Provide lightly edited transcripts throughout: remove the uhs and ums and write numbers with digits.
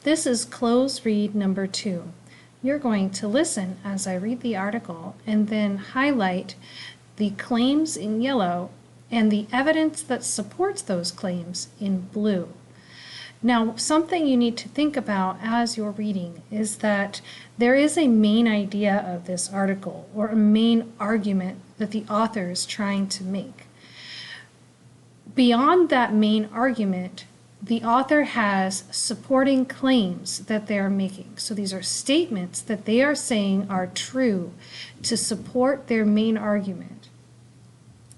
This is close read number 2. You're going to listen as I read the article and then highlight the claims in yellow and the evidence that supports those claims in blue. Now, something you need to think about as you're reading is that there is a main idea of this article or a main argument that the author is trying to make. Beyond that main argument, the author has supporting claims that they are making. So these are statements that they are saying are true to support their main argument.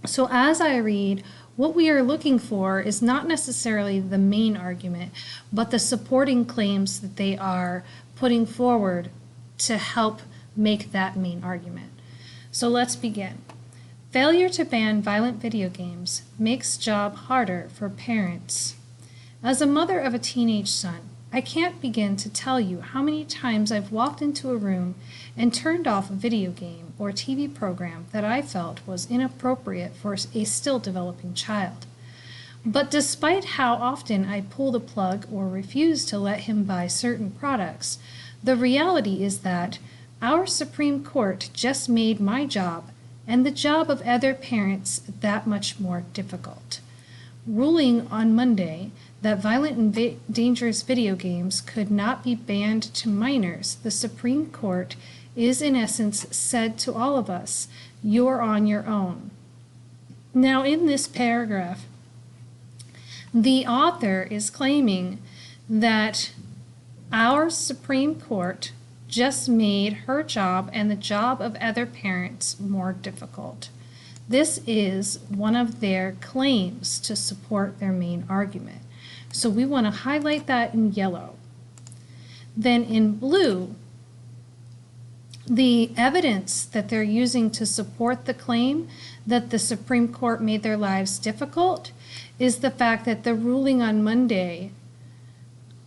So as I read, what we are looking for is not necessarily the main argument, but the supporting claims that they are putting forward to help make that main argument. So let's begin. Failure to ban violent video games makes job harder for parents. As a mother of a teenage son, I can't begin to tell you how many times I've walked into a room and turned off a video game or TV program that I felt was inappropriate for a still developing child. But despite how often I pull the plug or refuse to let him buy certain products, the reality is that our Supreme Court just made my job and the job of other parents that much more difficult. Ruling on Monday that violent and dangerous video games could not be banned to minors, the Supreme Court is in essence said to all of us, you're on your own. Now in this paragraph, the author is claiming that our Supreme Court just made her job and the job of other parents more difficult. This is one of their claims to support their main argument. So we want to highlight that in yellow. Then in blue, the evidence that they're using to support the claim that the Supreme Court made their lives difficult is the fact that the ruling on Monday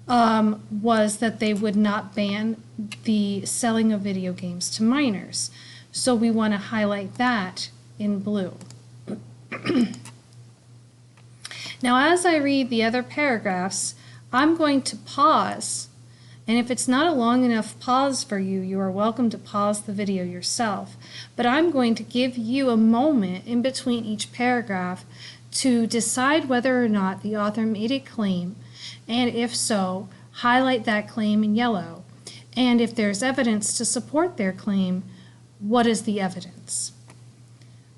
was that they would not ban the selling of video games to minors. So we want to highlight that in blue. Now, as I read the other paragraphs, I'm going to pause, and if it's not a long enough pause for you, you are welcome to pause the video yourself. But I'm going to give you a moment in between each paragraph to decide whether or not the author made a claim, and if so, highlight that claim in yellow. And if there's evidence to support their claim, what is the evidence?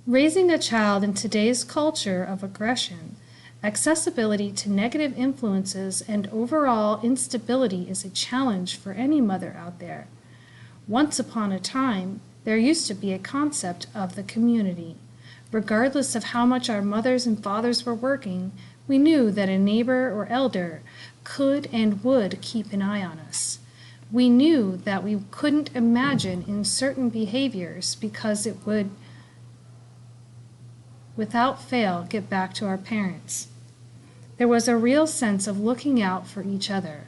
Raising a child in today's culture of aggression, accessibility to negative influences, and overall instability is a challenge for any mother out there. Once upon a time, there used to be a concept of the community. Regardless of how much our mothers and fathers were working, we knew that a neighbor or elder could and would keep an eye on us. We knew that we couldn't imagine in certain behaviors because it would, without fail, get back to our parents. There was a real sense of looking out for each other,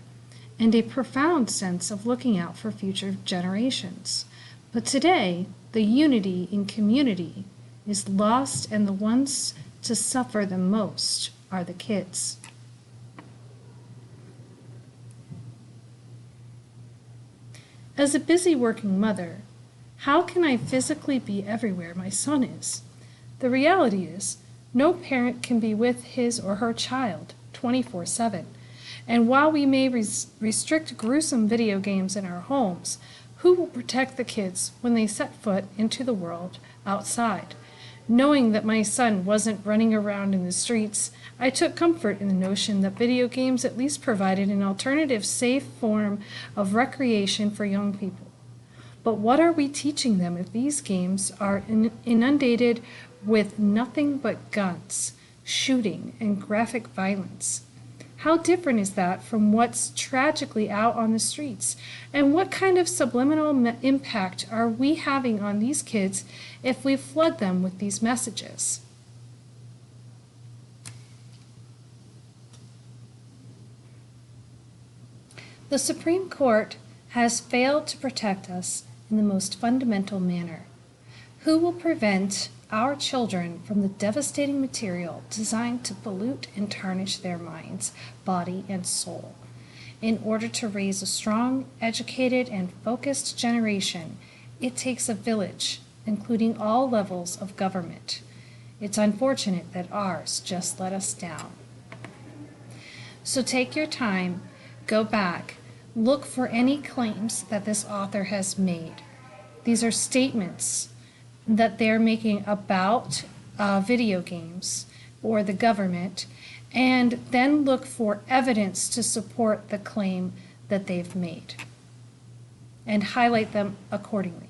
and a profound sense of looking out for future generations. But today, the unity in community is lost, and the ones to suffer the most are the kids. As a busy working mother, how can I physically be everywhere my son is? The reality is, no parent can be with his or her child 24/7. And while we may restrict gruesome video games in our homes, who will protect the kids when they set foot into the world outside? Knowing that my son wasn't running around in the streets, I took comfort in the notion that video games at least provided an alternative, safe form of recreation for young people. But what are we teaching them if these games are inundated with nothing but guns, shooting, and graphic violence? How different is that from what's tragically out on the streets? And what kind of subliminal impact are we having on these kids if we flood them with these messages? The Supreme Court has failed to protect us in the most fundamental manner. Who will prevent our children from the devastating material designed to pollute and tarnish their minds, body, and soul? In order to raise a strong, educated, and focused generation, it takes a village, including all levels of government. It's unfortunate that ours just let us down. So take your time, go back, look for any claims that this author has made. These are statements that they're making about video games or the government, and then look for evidence to support the claim that they've made and highlight them accordingly.